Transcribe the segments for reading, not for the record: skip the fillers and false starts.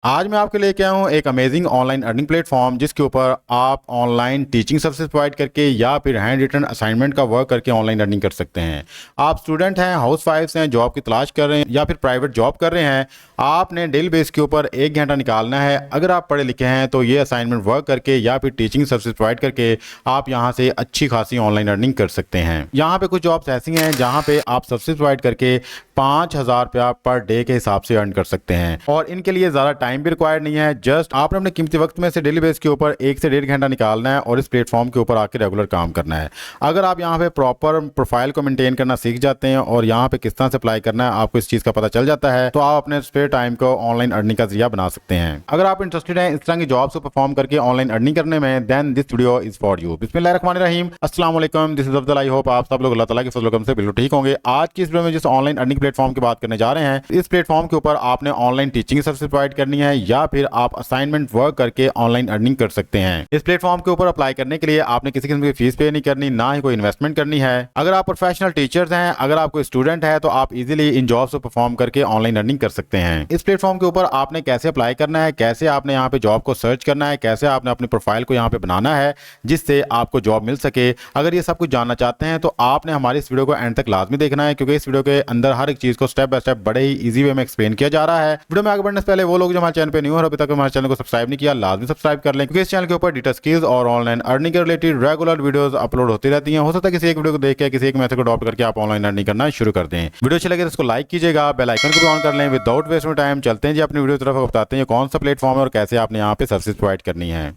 आज मैं आपके लिए क्या हूँ एक अमेजिंग ऑनलाइन अर्निंग प्लेटफॉर्म जिसके ऊपर आप ऑनलाइन टीचिंग सर्विसेज प्रोवाइड करके या फिर हैंड रिटन असाइनमेंट का वर्क करके ऑनलाइन अर्निंग कर सकते हैं। आप स्टूडेंट हैं, हाउस वाइफ्स हैं, जॉब की तलाश कर रहे हैं या फिर प्राइवेट जॉब कर रहे हैं, आपने डेली बेस के ऊपर 1 घंटा निकालना है। अगर आप पढ़े लिखे हैं तो ये असाइनमेंट वर्क करके या फिर टीचिंग सर्विसेज प्रोवाइड करके आप यहाँ से अच्छी खासी ऑनलाइन अर्निंग कर सकते हैं। यहाँ पे कुछ जॉब्स ऐसी हैं जहाँ पे आप सर्विसेज प्रोवाइड करके 5,000 रुपया पर डे के हिसाब से अर्न कर सकते हैं और इनके लिए ज़्यादा टाइम भी रिक्वायर्ड नहीं है। जस्ट आपने अपने कीमती वक्त में से डेली बेस के ऊपर 1 से 1.5 घंटा निकालना है और इस प्लेटफॉर्म के ऊपर आके रेगुलर काम करना है। अगर आप यहाँ पे प्रॉपर प्रोफाइल को मेंटेन करना सीख जाते हैं और यहाँ पे किस तरह से अप्लाई करना है आपको इस चीज़ का पता चल जाता है तो आप अपने स्पेयर टाइम को ऑनलाइन अर्निंग का जरिया बना सकते हैं। अगर आप इंटरेस्टेड हैं इस तरह की जॉब्स को परफॉर्म करके ऑनलाइन अर्निंग करने में, then this video is for you. बिस्मिल्लाहिर्रहमानिर्रहीम, अस्सलाम वालेकुम, this is Afzal. I hope आप सब लोग अल्लाह ताला के फजल करम से बिल्कुल ठीक होंगे। आज की इस वीडियो में जिस ऑनलाइन अर्निंग प्लेटफॉर्म की बात करने जा रहे हैं, इस प्लेटफॉर्म के ऊपर आपने ऑनलाइन टीचिंग सर्विस प्रोवाइड करनी है या फिर आप असाइनमेंट वर्क करके ऑनलाइन अर्निंग कर सकते हैं। इस प्लेटफॉर्म के ऊपर अप्लाई करने के लिए आपने किसी किस्म की फीस पे नहीं करनी, ना ही कोई इन्वेस्टमेंट करनी है। अगर आप प्रोफेशनल टीचर्स हैं, अगर आप कोई स्टूडेंट है तो आप इजीली इन जॉब्स को परफॉर्म करके ऑनलाइन अर्निंग कर सकते हैं। इस प्लेटफॉर्म के ऊपर आपने कैसे अप्लाई करना है, कैसे आपने यहाँ पे जॉब को सर्च करना है, कैसे आपने अपनी प्रोफाइल को यहाँ पे बनाना है जिससे आपको जॉब मिल सके, अगर ये सब कुछ जानना चाहते हैं तो आपने हमारी इस वीडियो को एंड तक लाजमी देखना है, क्योंकि इस वीडियो के अंदर हर एक चीज को स्टेप बाय स्टेप बड़े ही इजी वे में एक्सप्लेन किया जा रहा है। वीडियो में आगे बढ़ने से पहले वो लोग जो हमारे चैनल पे न्यू और अभी तक हमारे चैनल को सब्सक्राइब नहीं किया, लाजमी सब्सक्राइब कर लें, क्योंकि इस चैनल के ऊपर डेटा स्किल्स और ऑनलाइन अर्निंग के रिलेटेड रेगुलर वीडियोस अपलोड होती रहती हैं। हो सकता है किसी एक वीडियो को देख के किसी एक मेथड को अडॉप्ट करके आप ऑनलाइन अर्निंग करना शुरू कर दें। वीडियो अच्छी लगे तो इसको लाइक कीजिएगा, बेल आइकन को भी ऑन कर लें। विदाउट वेस्टिंग टाइम चलते हैं जी अपनी वीडियो की तरफ, बताते हैं कौन सा प्लेटफॉर्म है और कैसे आपने यहाँ पे सर्विस प्रोवाइड करनी है।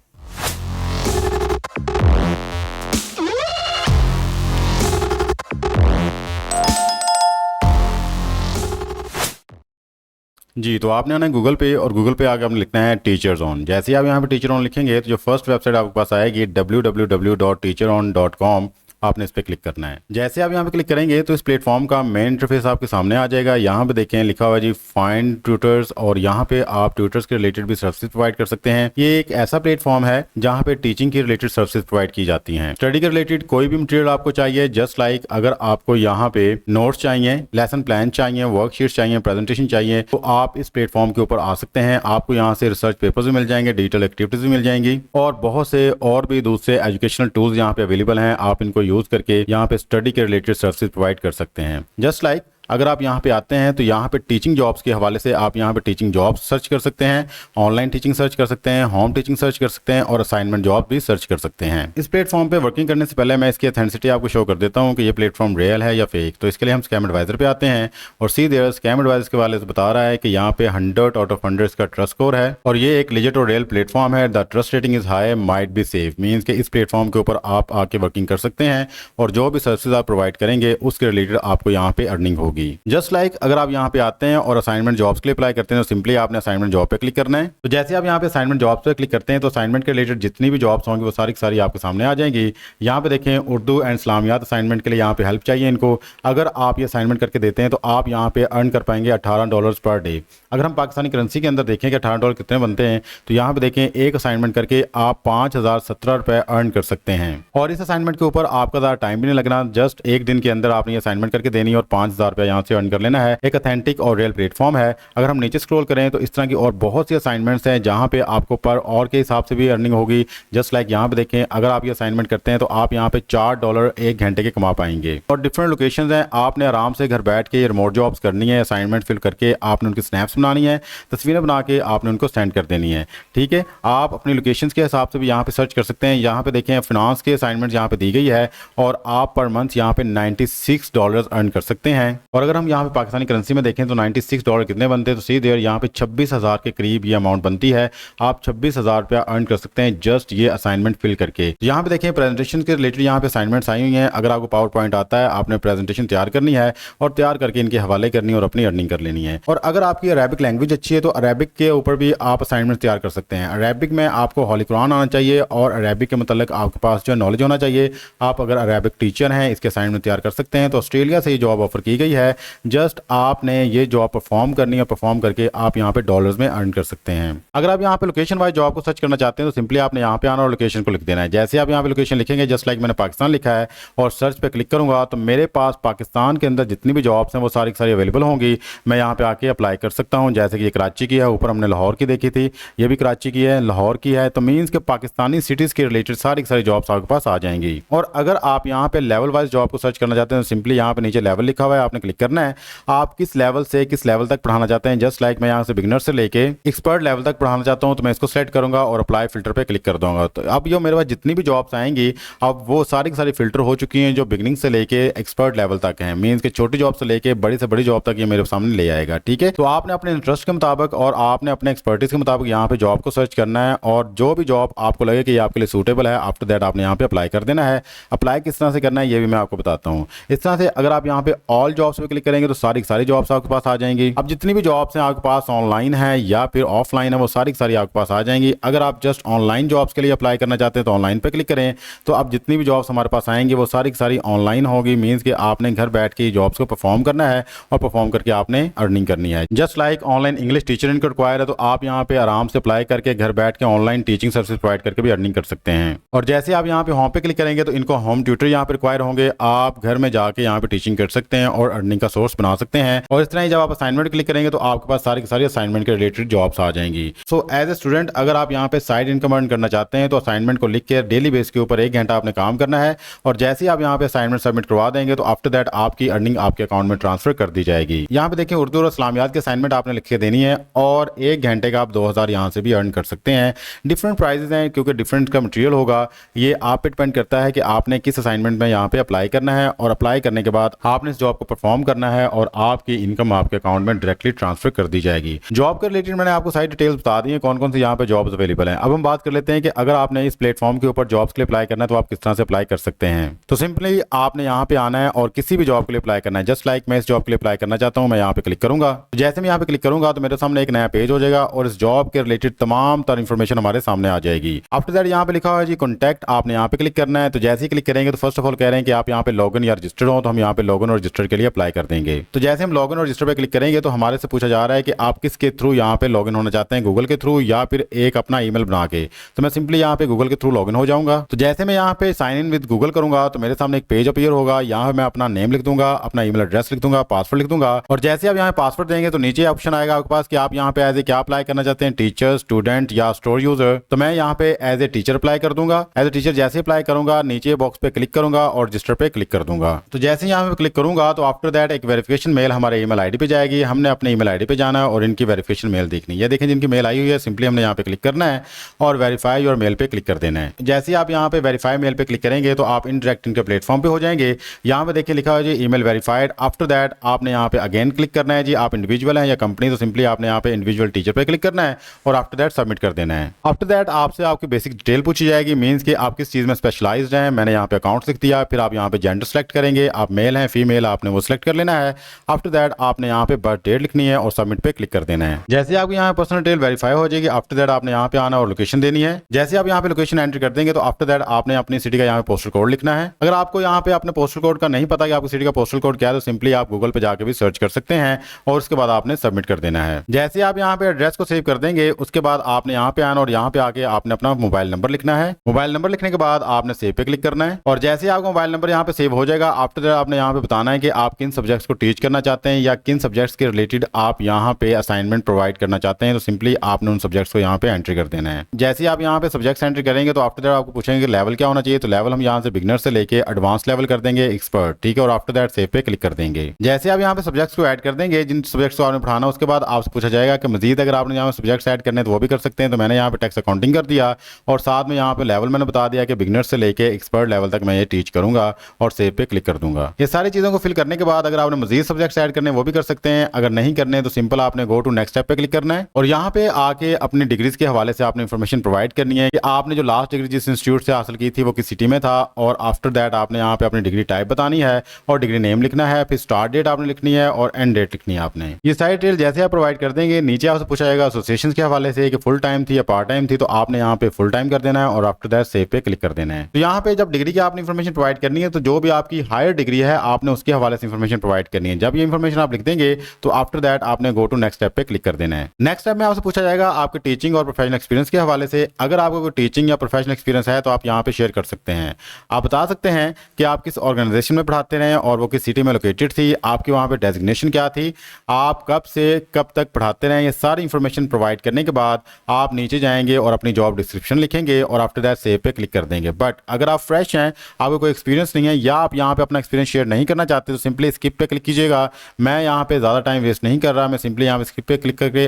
जी, तो आपने आना गूगल पे और गूगल पे आके आपने लिखना है टीचर्स ऑन। जैसे ही आप यहाँ पे टीचर ऑन लिखेंगे तो जो फर्स्ट वेबसाइट आपके पास आएगी www.teacheron.com, आपने इस पर क्लिक करना है। जैसे आप यहाँ पे क्लिक करेंगे तो इस प्लेटफॉर्म का मेन इंटरफेस आपके सामने आ जाएगा। यहाँ पे देखें लिखा हुआ है जी फाइंड ट्यूटर्स, और यहाँ पे आप ट्यूटर्स के रिलेटेड भी सर्विसेज प्रोवाइड कर सकते हैं। ये एक ऐसा प्लेटफॉर्म है जहाँ पे टीचिंग के रिलेटेड सर्विसेज प्रोवाइड की जाती हैं। स्टडी के रिलेटेड कोई भी मटेरियल आपको चाहिए, जस्ट लाइक अगर आपको यहाँ पे नोट्स चाहिए, लेसन प्लान चाहिए, वर्कशीट चाहिए, प्रेजेंटेशन चाहिए, तो आप इस प्लेटफॉर्म के ऊपर आ सकते हैं। आपको यहाँ से रिसर्च पेपर्स भी मिल जाएंगे, डिजिटल एक्टिविटीज भी मिल जाएंगी और बहुत से और भी दूसरे एजुकेशनल टूल्स यहाँ पे अवेलेबल हैं। आप इनको यूज करके यहाँ पे स्टडी के रिलेटेड सर्विसेज प्रोवाइड कर सकते हैं। जस्ट लाइक अगर आप यहाँ पे आते हैं तो यहाँ पे टीचिंग जॉब्स के हवाले से आप यहाँ पे टीचिंग जॉब्स सर्च कर सकते हैं, ऑनलाइन टीचिंग सर्च कर सकते हैं, होम टीचिंग सर्च कर सकते हैं और असाइनमेंट जॉब भी सर्च कर सकते हैं। इस प्लेटफॉर्म पे वर्किंग करने से पहले मैं इसकी ऑथेंटिसिटी आपको शो कर देता हूँ कि ये प्लेटफॉर्म रियल है या फेक। तो इसके लिए हम स्कैम एडवाइजर पे आते हैं और सीधे स्कैम एडवाइजर के वाले से बता रहा है कि यहाँ पे 100 आउट ऑफ 100 इसका ट्रस्ट स्कोर है और ये एक लेजिट और रियल प्लेटफॉर्म है। The trust rating is high, might be safe, means कि इस प्लेटफॉर्म के ऊपर आप आके वर्किंग कर सकते हैं और जो भी सर्विसेज आप प्रोवाइड करेंगे उसके रिलेटेड आपको यहाँ पे अर्निंग होगी। जस्ट लाइक अगर आप यहाँ पे आते हैं और असाइनमेंट जॉब्स के लिए अप्लाई करते हैं तो सिंपली आपने असाइनमेंट जॉब पे क्लिक करना है। तो जैसे आप यहाँ पे असाइनमेंट जॉब्स पे क्लिक करते हैं तो असाइनमेंट के रिलेटेड जितनी भी जॉब्स होंगी वो सारी की सारी आपके सामने आ जाएंगी। यहाँ पे देखें उर्दू एंड इस्लामियात असाइनमेंट के लिए यहाँ पे हेल्प चाहिए इनको। अगर आप ये असाइनमेंट करके देते हैं तो आप यहाँ पे अर्न कर पाएंगे $18 पर डे। अगर हम पाकिस्तानी करेंसी के अंदर देखें कि $18 कितने बनते हैं तो यहाँ पे देखें एक असाइनमेंट करके आप 5,017 रुपए अर्न कर सकते हैं और इस असाइनमेंट के ऊपर आपका ज़्यादा टाइम भी नहीं लगना। जस्ट एक दिन के अंदर आपने ये असाइनमेंट करके देनी है और 5,000 रुपये यहाँ से अर्न कर लेना है। एक अथेंटिक और रियल प्लेटफॉर्म है। अगर हम नीचे स्क्रॉल करें तो इस तरह की और बहुत सी असाइनमेंट्स हैं जहाँ पे आपको पर और के हिसाब से भी अर्निंग होगी। जस्ट लाइक यहाँ पे देखें अगर आप ये असाइनमेंट करते हैं तो आप यहाँ पे $4 1 घंटे के कमा पाएंगे और डिफरेंट लोकेशंस हैं। आपने आराम से घर बैठ के ये रिमोट जॉब्स करनी है, असाइनमेंट फिल करके आपने उनकी स्नैप्स बनानी है, तस्वीरें बना के आपने उनको सेंड कर देनी है। ठीक है, आप अपनी लोकेशंस के हिसाब से भी यहाँ पे सर्च कर सकते हैं। यहाँ पे देखें फिनांस के असाइनमेंट यहाँ पे दी गई है और आप पर मंथ यहाँ पे $96 अर्न कर सकते हैं। और अगर हम यहाँ पे पाकिस्तानी करेंसी में देखें तो $96 कितने बनते हैं तो सीधे यहाँ पे 26,000 के करीब ये अमाउंट बनती है। आप 26,000 रुपया अर्न कर सकते हैं जस्ट ये असाइनमेंट फिल करके। यहाँ पे देखें प्रेजेंटेशन के रिलेटेड यहाँ पे असाइनमेंट्स आई हुई हैं। अगर आपको पावर पॉइंट आता है आपने प्रेजेंटेशन तैयार करनी है और तैयार करके इनके हवाले करनी है और अपनी अर्निंग कर लेनी है। और अगर आपकी अरेबिक लैंग्वेज अच्छी है तो अरेबिक के ऊपर भी आप असाइनमेंट तैयार कर सकते हैं। अरेबिक में आपको होली कुरान आना चाहिए और अरेबिक के मतलब आपके पास जो नॉलेज होना चाहिए। आप अगर अरेबिक टीचर हैं इसके असाइनमेंट तैयार कर सकते हैं। तो ऑस्ट्रेलिया से ये जॉब ऑफर की गई है है, जस्ट आपने ये जॉब परफॉर्म करनी है, परफॉर्म करके आप यहाँ पे डॉलर्स में अर्न कर सकते हैं। अगर आप यहाँ पे लोकेशन वाइज जॉब को सर्च करना चाहते हैं तो सिंपली आपने यहाँ पे आना और लोकेशन को लिख देना है। जैसे आप यहाँ पे लोकेशन लिखेंगे, जस्ट लाइक मैंने पाकिस्तान लिखा है और सर्च पे क्लिक करूंगा तो मेरे पास पाकिस्तान के अंदर जितनी भी जॉब्स हैं वो सारी की सारी अवेलेबल होंगी। मैं यहाँ पे आके अप्लाई कर सकता हूँ। जैसे कि ये कराची की है, ऊपर हमने लाहौर की देखी थी, ये भी कराची की है, लाहौर की है, तो मीन्स के पाकिस्तानी सिटीज़ के रिलेटेड सारी की सारी जॉब्स आपके पास आ जाएंगी। और अगर आप यहाँ पे लेवल वाइज जॉब को सर्च करना चाहते हैं तो सिंपली यहाँ पे नीचे लेवल लिखा हुआ है, आपने क्लिक करना है। आप किस लेवल से किस लेवल तक पढ़ाना चाहते हैं, जस्ट लाइक मैं यहाँ से बिगिनर से लेके एक्सपर्ट लेवल तक पढ़ाना चाहता हूँ तो मैं इसको सेलेक्ट करूंगा और अप्लाई फिल्टर पे क्लिक कर दूंगा। तो अब ये मेरे पास जितनी भी जॉब्स आएंगी अब वो सारी की सारी फिल्टर हो चुकी हैं जो बिगिनिंग से लेके एक्सपर्ट लेवल तक हैं। मीन्स के छोटी जॉब से लेके बड़ी से बड़ी जॉब तक ये मेरे सामने ले आएगा। ठीक है, तो आपने अपने इंटरेस्ट के मुताबिक और आपने अपने एक्सपर्टीज के मुताबिक यहाँ पे जॉब को सर्च करना है और जो भी जॉब आपको लगे कि ये आपके लिए सूटेबल है, आफ्टर दैट आपने यहाँ पे अप्लाई कर देना है। अप्लाई किस तरह से करना है ये भी मैं आपको बताता हूँ। इस तरह से अगर आप यहाँ पे ऑल जॉब्स पे क्लिक करेंगे तो सारी की सारी जॉब्स आपके पास आ जाएंगी। अब जितनी भी जॉब्स हैं आपके पास ऑनलाइन है या फिर ऑफलाइन है वो सारी की सारी आपके पास आ जाएंगी। अगर आप जस्ट ऑनलाइन जॉब्स के लिए अप्लाई करना चाहते हैं तो ऑनलाइन पे क्लिक करें, तो अब जितनी भी जॉब्स हमारे पास आएंगी वो सारी की सारी ऑनलाइन होगी। मीन्स कि आपने घर बैठ के जॉब्स को परफॉर्म करना है और परफॉर्म करके आपने अर्निंग करनी है। Just like online English teacher इनको रिक्वायर है तो आप यहाँ पे आराम से अप्लाई करके घर बैठ के ऑनलाइन टीचिंग सर्विस प्रोवाइड करके भी अर्निंग कर सकते हैं। और जैसे आप यहाँ पे होम पे क्लिक करेंगे तो इनको होम ट्यूटर यहाँ पे रिक्वायर होंगे। आप घर में जाके यहाँ पे टीचिंग कर सकते हैं और अर्निंग का सोर्स बना सकते हैं। और इस तरह ही जब आप असाइनमेंट क्लिक करेंगे तो आपके पास सारी की सारी असाइनमेंट के रिलेटेड जॉब्स आ जाएंगी। सो एज ए स्टूडेंट अगर आप यहाँ पे साइड इनकम अर्न करना चाहते हैं तो असाइनमेंट को लिख के डेली बेस के ऊपर 1 घंटा आपने काम करना है और जैसे ही आप यहाँ पे असाइनमेंट सबमिट करवा देंगे तो आफ्टर दैट आपकी अर्निंग आपके अकाउंट में ट्रांसफर कर दी जाएगी। यहाँ पे देखिए उर्दू और इस्लामियात के असाइनमेंट आपने लिख के देनी है और 1 घंटे का आप 2000 यहाँ से भी अर्न कर सकते हैं। डिफरेंट प्राइजेस हैं क्योंकि डिफरेंट का मटेरियल होगा। ये आप पे डिपेंड करता है कि आपने किस असाइनमेंट में यहाँ पे अप्लाई करना है और अप्लाई करने के बाद आपने इस जॉब को परफॉर्म करना है और आपकी इनकम आपके अकाउंट में डायरेक्टली ट्रांसफर कर दी जाएगी। जॉब के रिलेटेड मैंने आपको सारी डिटेल्स बता दी है कौन कौन सी यहाँ पे जॉब्स अवेलेबल हैं। अब हम बात कर लेते हैं कि अगर आपने इस प्लेटफॉर्म के ऊपर जॉब्स के लिए अप्लाई करना है तो आप किस तरह से अप्लाई कर सकते हैं। तो सिंपली आपने यहाँ पे आना है और किसी भी जॉब के लिए अप्लाई करना है। जस्ट लाइक मैं इस जॉब के लिए अप्लाई करना चाहता हूँ, मैं यहाँ पे क्लिक करूंगा। जैसे मैं यहाँ पे क्लिक करूंगा तो मेरे सामने एक नया पेज हो जाएगा और इस जॉब के रिलेटेड तमाम तरह इन्फॉर्मेशन हमारे सामने आ जाएगी। आफ्टर दैट यहाँ पे लिखा हुआ है जी कॉन्टैक्ट, आपने यहाँ पे क्लिक करना है। तो जैसे ही क्लिक करेंगे तो फर्स्ट ऑफ ऑल कह रहे हैं कि आप यहाँ पे लॉगिन या रजिस्टर्ड हो, तो हम यहाँ पे लॉगिन और रजिस्टर के लिए अप्लाई कर देंगे। तो जैसे हम लॉगिन और रजिस्टर पे क्लिक करेंगे तो हमारे से पूछा जा रहा है कि आप किसके थ्रू यहाँ पे लॉगिन होना चाहते हैं, गूगल के थ्रू या फिर एक अपना ईमेल बना के। तो मैं सिंपली यहाँ पे गूगल के थ्रू लॉगिन हो जाऊंगा। तो जैसे मैं यहाँ पे साइन इन विद गूगल करूंगा तो मेरे सामने एक पेज अपीयर होगा। यहाँ पे मैं अपना नेम लिख दूंगा, अपना ईमेल एड्रेस लिख दूंगा, पासवर्ड लिख दूंगा और जैसे आप यहाँ पासवर्ड देंगे तो नीचे ऑप्शन आएगा आपके पास कि आप यहाँ पे एज ए क्या अप्लाई करना चाहते हैं, टीचर, स्टूडेंट या स्टोर यूजर। तो मैं यहाँ पे एज ए टीचर अप्लाई कर दूंगा। एज ए टीचर जैसे अप्लाई करूंगा नीचे बॉक्स पे क्लिक करूंगा और रजिस्टर पे क्लिक कर दूंगा। तो जैसे ही यहाँ पे क्लिक करूंगा तो आफ्टर दैट एक वेरिफिकेशन मेल हमारे ईमेल आईडी पे जाएगी। हमने अपने ईमेल आईडी पे जाना है और इनकी वेरिफिकेशन मेल देखनी है। देखें जिनकी मेल आई हुई है सिंपली हमने यहाँ पे क्लिक करना है और वेरीफाई और मेल पे क्लिक कर देना है। जैसे आप यहाँ पे वेरीफाई मेल पे क्लिक करेंगे तो आप इनडायरेक्ट इनके प्लेटफॉर्म पे हो जाएंगे। यहाँ पे देखिए लिखा हुआ है जी ईमेल वेरीफाइड। आफ्टर दैट आपने यहाँ पे अगेन क्लिक करना है जी, आप इंडिविजुअल हैं या कंपनी, तो सिंपली आपने यहाँ पे इंडिविजुअल टीचर पे क्लिक करना है और आफ्टर दैट सबमिट कर देना है। आफ्टर दैट आपसे आपकी बेसिक डिटेल पूछी जाएगी, मीन्स कि आप किस चीज़ में स्पेशलाइज्ड हैं। मैंने यहाँ पे अकाउंट लिख दिया। फिर आप यहाँ पे जेंडर सेलेक्ट करेंगे, आप मेल हैं फीमेल आपने वो सिलेक्ट कर लेना है। आफ्टर दैट आपने यहाँ पे बर्थ डेट लिखनी है और सबमिट पे क्लिक कर देना है। जैसे आपकी यहाँ पर्सनल डिटेल वेरीफाई हो जाएगी आफ्टर दैट आपने यहाँ पे आना और लोकेशन देनी है। जैसे आप यहाँ पे लोकेशन एंटर कर देंगे तो आफ्टर दैट आपने अपनी सिटी का यहाँ पे पोस्टल कोड लिखना है। अगर आपको यहाँ पे अपने पोस्टल कोड का नहीं पता कि आपकी सिटी का पोस्टल कोड क्या है तो सिंपली आप गूगल पे जाके भी सर्च कर सकते हैं और उसके बाद आपने सबमिट कर देना है। जैसे आप यहाँ पे एड्रेस को सेव कर देंगे उसके बाद आपने यहाँ पे आना और यहाँ पे आके आपने अपना मोबाइल नंबर लिखना है। मोबाइल नंबर लिखने के बाद आपने सेव पे क्लिक करना है और जैसे आपका मोबाइल नंबर यहाँ पे सेव हो जाएगा आफ्टर दैट आपने यहाँ पे बताना है कि आप किन सब्जेक्ट्स को टीच करना चाहते हैं या किन सब्जेक्ट्स के रिलेटेड आप यहाँ पे असाइनमेंट प्रोवाइड करना चाहते हैं। तो सिंपली आपने उन सब्जेक्ट्स को यहाँ पे एंट्री कर देना है। जैसे आप यहाँ पे सब्जेक्ट्स एंट्री करेंगे तो आफ्टर दैट आपको पूछेंगे कि लेवल क्या होना चाहिए। तो लेवल हम यहाँ से बिगिनर से लेके एडवांस लेवल कर देंगे एक्सपर्ट, ठीक है, और आफ्टर दैट सेव पे क्लिक कर देंगे। जैसे आप यहाँ पे सब्जेक्ट्स को ऐड कर देंगे जिन सब्जेक्ट्स को आपने पढ़ाना उसके बाद आपसे पूछा जाएगा कि मजीद अगर आपने यहाँ सब्जेक्ट्स ऐड करने तो वो भी कर सकते हैं। तो मैंने यहाँ पे टैक्स अकाउंटिंग कर दिया और साथ में यहाँ पे लेवल मैंने बता दिया कि बिगिनर से लेके एक्सपर्ट लेवल तक मैं ये टीच करूंगा और सेव पे क्लिक कर दूंगा। ये सारी चीज़ों को फिल करने के बाद अगर आपने मजीद सब्जेक्ट्स ऐड करने वो भी कर सकते हैं। अगर नहीं करने तो सिंपल आपने गो टू नेक्स्ट स्टेप पे क्लिक करना है और यहाँ पे आके अपनी डिग्रीज के हवाले से आपने इन्फॉर्मेशन प्रोवाइड करनी है कि आपने जो लास्ट डिग्री जिस इंस्टीट्यूट से हासिल की थी वो किस सिटी में था और आफ्टर दैट आपने यहाँ पे अपनी डिग्री टाइप बतानी है और डिग्री नेम लिखना है। फिर स्टार्ट डेट आपने लिखनी है और एंड डेट लिखनी है आपने। ये सारी डिटेल जैसे आप प्रोवाइड कर देंगे नीचे आपसे पूछा जाएगा एसोसिएशन के हवाले से कि फुल टाइम थी या पार्ट टाइम थी। तो आपने यहाँ पे फुल टाइम कर देना है और आफ्टर दैट सेव पे क्लिक कर देना है। तो यहाँ पे जब डिग्री की आपने इन्फॉर्मेशन प्रोवाइड करनी है तो जो भी आपकी हायर डिग्री है आपने उसके हवाले से इन्फॉर्मेशन इन्फॉर्मेशन प्रोवाइड करनी है। जब ये इन्फॉर्मेशन आप लिख देंगे तो आफ्टर दैट आपने गो टू नेक्स्ट स्टेप पे क्लिक कर देना है। नेक्स्ट स्टेप में आपसे पूछा जाएगा आपके टीचिंग और प्रोफेशनल एक्सपीरियंस के हवाले से। अगर आपको कोई टीचिंग या प्रोफेशनल एक्सपीरियंस है तो आप यहाँ पे शेयर कर सकते हैं। आप बता सकते हैं कि आप किस ऑर्गेनाइजेशन में पढ़ाते रहे और वो किस सिटी में लोकेटेड थी, आपकी वहाँ पे डेजिग्नेशन क्या थी, आप कब से कब तक पढ़ाते रहे। ये सारी इन्फॉर्मेशन प्रोवाइड करने के बाद आप नीचे जाएंगे और अपनी जॉब डिस्क्रिप्शन लिखेंगे और आफ्टर दैट सेव पे क्लिक कर देंगे। बट अगर आप फ्रेश हैं, आपको कोई एक्सपीरियंस नहीं है या आप यहाँ पे अपना एक्सपीरियंस शेयर नहीं करना चाहते तो सिंपली स्किप पे क्लिक कीजिएगा। मैं यहाँ पे ज़्यादा टाइम वेस्ट नहीं कर रहा, मैं सिंपली यहाँ पे स्किप पे क्लिक करके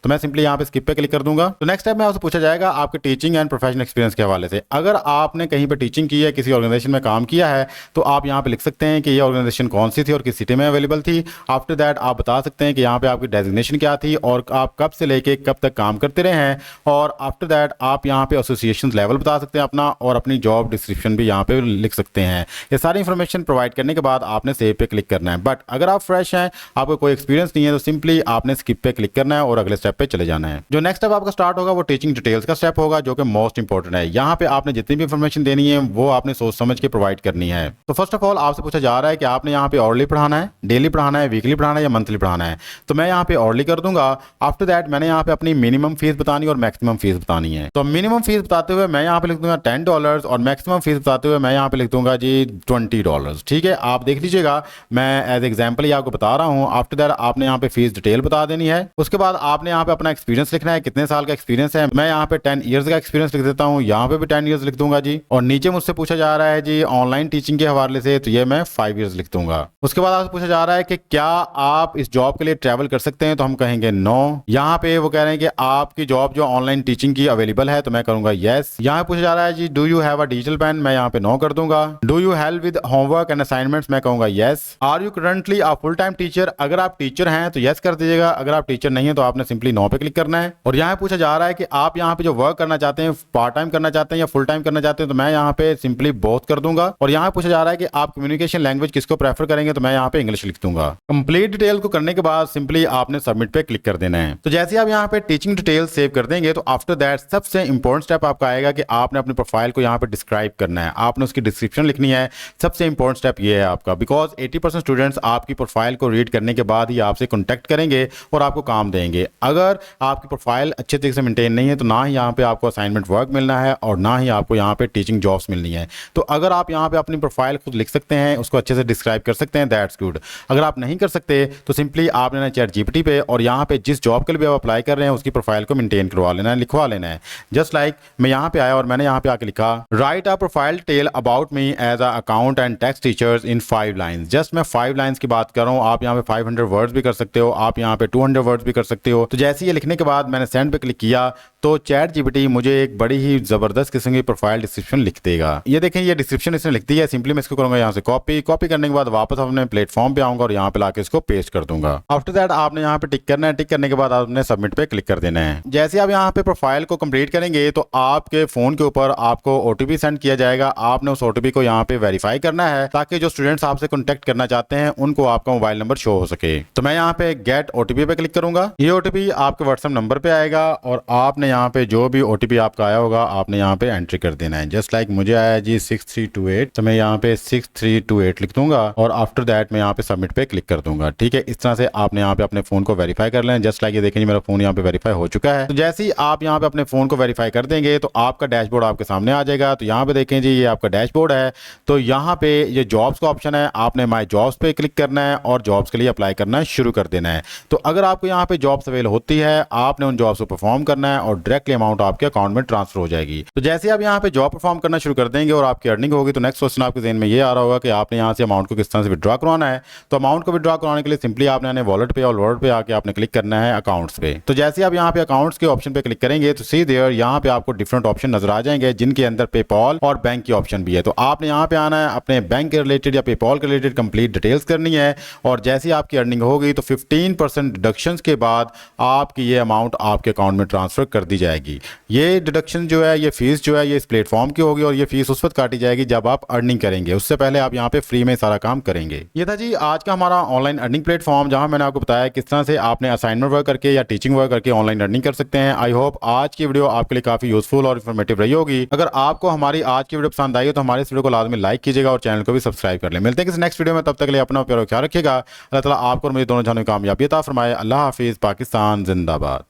मैं सिंपली यहाँ पे स्किप पे क्लिक कर दूंगा। तो नेक्स्ट टाइम में आपसे पूछा जाएगा आपके टीचिंग एंड प्रोफेशनल एक्सपीरियंस के हवाले से। अगर आपने कहीं पे टीचिंग की है, किसी ऑर्गेनाइजेशन में काम किया है, तो आप यहाँ पे लिख सकते हैं कि ये ऑर्गेनाइजेशन कौन सी थी और किस सिटी में अवेलेबल थी। आफ्टर दैट आप बता सकते हैं कि यहाँ पे आपकी डेजिग्नेशन क्या थी और आप कब से लेके कब तक काम करते रहे हैं। और आफ्टर दैट आप यहाँ पे एसोसिएशन लेवल बता सकते हैं अपना, और अपनी जॉब डिस्क्रिप्शन भी यहाँ पे लिख सकते हैं। ये सारी इन्फॉर्मेशन प्रोवाइड करने के बाद आपने सेव पे क्लिक करना है। बट अगर आप फ्रेश हैं, आपको कोई एक्सपीरियंस नहीं है, तो सिंपली आपने स्किप पे क्लिक करना है और अगले स्टेप पे चले जाना है। जो नेक्स्ट स्टेप आपका स्टार्ट होगा वो टीचिंग डिटेल्स का स्टेप होगा, जो कि मोस्ट इंपॉर्टेंट है। यहाँ पे आपने जितनी भी इन्फॉर्मेशन देनी है वो आपने सोच समझ के प्रोवाइड करनी है। तो फर्स्ट ऑफ ऑल आपसे पूछा जा रहा है कि आपने यहाँ पे ऑर्डरली पढ़ाना है, डेली पढ़ाना है, वीकली पढ़ाना है या मंथली पढ़ाना है। तो मैं यहाँ पे ऑर्डरली कर दूंगा। आफ्टर दैट मैंने यहाँ पे अपनी मिनिमम फीस बतानी और मैक्सिमम फीस बतानी है। तो मिनिमम फीस बताते हुए मैं यहाँ पे लिख दूंगा $10 और मैक्सिमम फीस बताते हुए मैं यहाँ पे लिख दूंगा जी $20। ठीक है, आप देख लीजिएगा, मैं एज एग्जाम्पल ही आपको बता रहा हूँ। आफ्टर दैट आपने यहाँ पे फीस डिटेल बता देनी है। उसके बाद आपने यहाँ पे अपना एक्सपीरियंस लिखना है, कितने साल का एक्सपीरियंस है। मैं यहाँ पे 10 ईयर्स का एक्सपीरियंस लिख देता हूँ, यहाँ पे भी 10 ईयर्स लिख दूंगा जी। और नीचे मुझसे पूछा जा रहा है जी ऑनलाइन टीचिंग के हवाले से, तो ये मैं 5 ईयर्स लिख दूंगा। उसके बाद आपसे पूछा जा रहा है कि क्या आप इस जॉब के लिए ट्रैवल कर सकते हैं, तो हम कहेंगे नो। यहाँ पे वो कह रहे हैं कि आपकी जॉब जो ऑनलाइन टीचिंग की अवेलेबल है, तो मैं करूंगा यस। यहाँ पूछा जा रहा है जी do you have a digital pen, मैं यहाँ पे नो कर दूंगा। Do you help with homework and assignments, मैं कहूंगा yes. Are you currently a full time teacher, अगर आप टीचर हैं तो यस कर दीजिएगा, अगर आप टीचर नहीं है तो आपने सिंपली नो पे क्लिक करना है। और यहाँ पूछा जा रहा है कि आप यहाँ पे जो वर्क करना चाहते हैं पार्ट टाइम करना चाहते हैं या फुल टाइम करना चाहते हैं, तो मैं यहाँ पे सिंपली बोथ कर दूंगा। और यहाँ पूछा जा रहा है कि आप कम्युनिकेशन लैंग्वेज किसको प्रेफर करेंगे, तो मैं यहाँ पे इंग्लिश लिख दूंगा। कंप्लीट डिटेल को करने के बाद सिंपली आपने सबमिट पे क्लिक कर देना है। तो जैसे आप यहाँ पे टीचिंग डिटेल सेव कर देंगे तो आफ्टर दैट सबसे इंपॉर्टेंट स्टेप आपका आएगा कि आपने अपनी प्रोफाइल को यहाँ पे डिस्क्राइब करना है, आपने उसकी डिस्क्रिप्शन लिखनी है। सबसे इंपॉर्टेंट स्टेप ये है आपका, बिकॉज 80% स्टूडेंट्स आपकी प्रोफाइल को रीड करने के बाद ही आपसे कॉन्टैक्ट करेंगे और आपको काम देंगे। अगर आपकी प्रोफाइल अच्छे तरीके से मेंटेन नहीं है तो ना ही यहाँ पे आपको असाइनमेंट वर्क मिलना है और ना ही आपको यहाँ पे टीचिंग जॉब्स मिलनी है। तो अगर आप यहाँ पे अपनी प्रोफाइल खुद लिख सकते हैं, उसको अच्छे से डिस्क्राइब कर सकते हैं, दैट्स गुड। अगर आप नहीं कर सकते तो सिंपली आपने ना चैट जीपीटी पे और यहाँ पे जिस जॉब के लिए आप अप्लाई कर रहे हैं उसकी प्रोफाइल को मेंटेन करवा लेना है, लिखवा लेना है। जस्ट लाइक मैं यहाँ पे आया और मैंने यहाँ पे आके लिखा write a profile tell about me as a account and tax teachers in 5 lines. Just मैं 5 लाइन्स की बात कर रहा हूँ। आप यहाँ पे 500 वर्ड्स भी कर सकते हो, आप यहाँ पे 200 वर्ड्स भी कर सकते हो। तो जैसे ये लिखने के बाद मैंने सेंड पे क्लिक किया तो चैट जीपीटी मुझे एक बड़ी ही जबरदस्त किस्म की प्रोफाइल डिस्क्रिप्शन लिख देगा। ये देखें, ये डिस्क्रिप्शन इसने लिख दी है। सिंपली मैं इसको करूंगा यहाँ से कॉपी करने के बाद वापस अपने प्लेटफॉर्म पे आऊंगा और यहाँ पे लाके इसको पेस्ट कर दूंगा। आफ्टर दैट आपने यहाँ पे टिक करना है, टिक करने के बाद आपने सबमिट पे क्लिक कर देना है। जैसे आप यहाँ पे प्रोफाइल को कंप्लीट करेंगे तो आपके फोन के ऊपर आपको ओटीपी सेंड किया जाएगा। आपने उस ओटीपी को यहाँ पे वेरीफाई करना है ताकि जो स्टूडेंट्स आपसे कॉन्टेक्ट करना चाहते हैं उनको आपका मोबाइल नंबर शो हो सके। तो मैं यहाँ पे गेट ओटीपी पे क्लिक करूंगा। ये ओटीपी आपके व्हाट्सएप नंबर पे आएगा और आपने यहाँ पे जो भी ओटीपी आपका आया होगा आपने यहाँ पे एंट्री कर देना है। जस्ट लाइक मुझे आया जी 6328, तो मैं यहाँ पे 6328 लिख दूंगा और आफ्टर दैट मैं यहाँ पे सबमिट पे क्लिक कर दूंगा। ठीक है, इस तरह से आपने यहाँ पे अपने फोन को वेरीफाई कर लें। जस्ट लाइक ये देखें, मेरा फोन यहाँ पे वेरीफाई हो चुका है। तो जैसे ही आप यहाँ पे अपने फोन को वेरीफाई कर देंगे तो आपका डैशबोर्ड आपके सामने आ जाएगा। तो यहाँ पे देखें जी, ये आपका डैशबोर्ड है। तो यहाँ पे ये जॉब्स का ऑप्शन है, आपने माई जॉब्स पे क्लिक करना है और जॉब्स के लिए अप्लाई करना शुरू कर देना है। तो अगर आपको यहाँ पे जॉब्स अवेल होती है, आपने उन जॉब्स को परफॉर्म करना है और डायरेक्टली अमाउंट आपके अकाउंट में ट्रांसफर हो जाएगी। तो जैसे आप यहाँ पे जॉब परफॉर्म करना शुरू कर देंगे और आपकी अर्निंग होगी तो नेक्स्ट क्वेश्चन आपके ज़हन में ये आ रहा होगा कि आपने यहाँ से अमाउंट को किस तरह से विड्रॉ करवाना है। तो अमाउंट को विड्रॉ करवाने के लिए सिंपली आपने वॉलेट पे और वॉलेट पे आके आपने क्लिक करना है अकाउंट्स पे। तो जैसे आप यहाँ पे अकाउंट्स के ऑप्शन पे क्लिक करेंगे तो सी देयर यहाँ पे आपको डिफरेंट ऑप्शन नजर आ जाएंगे जिनके अंदर पेपॉल और बैंक की ऑप्शन भी है। तो आपने यहाँ पे आना है, अपने बैंक के रिलेटेड या पेपॉल के रिलेटेड कंप्लीट डिटेल्स करनी है और जैसे ही आपकी अर्निंग होगी तो 15% डिडक्शंस के बाद आपकी ये अमाउंट आपके अकाउंट में ट्रांसफर कर दी जाएगी। ये डिडक्शन जो है, ये फीस जो है, ये इस प्लेटफॉर्म की होगी और ये फीस उस वक्त काटी जाएगी जब आप अर्निंग करेंगे। उससे पहले आप यहाँ पे फ्री में सारा काम करेंगे। ये था जी आज का हमारा ऑनलाइन अर्निंग प्लेटफॉर्म, जहां मैंने आपको बताया किस तरह से आपने असाइनमेंट वर्क करके या टीचिंग वर्क करके ऑनलाइन अर्निंग कर सकते हैं। आई होप आज की वीडियो आपके लिए काफी यूजफुल और इन्फॉर्मेटिव रही होगी। अगर आपको हमारी आज की वीडियो पसंद आई हो तो हमारे इस वीडियो को लाजमी लाइक कीजिएगा और चैनल को भी सब्सक्राइब कर लें। मिलते हैं किसी नेक्स्ट वीडियो में, तब तक के लिए अपना प्यार ख्याल रखिएगा। अल्लाह ताला आपको और मुझे दोनों जानों में कामयाबी अता फरमाए। अल्लाह हाफिज। पाकिस्तान जिंदाबाद।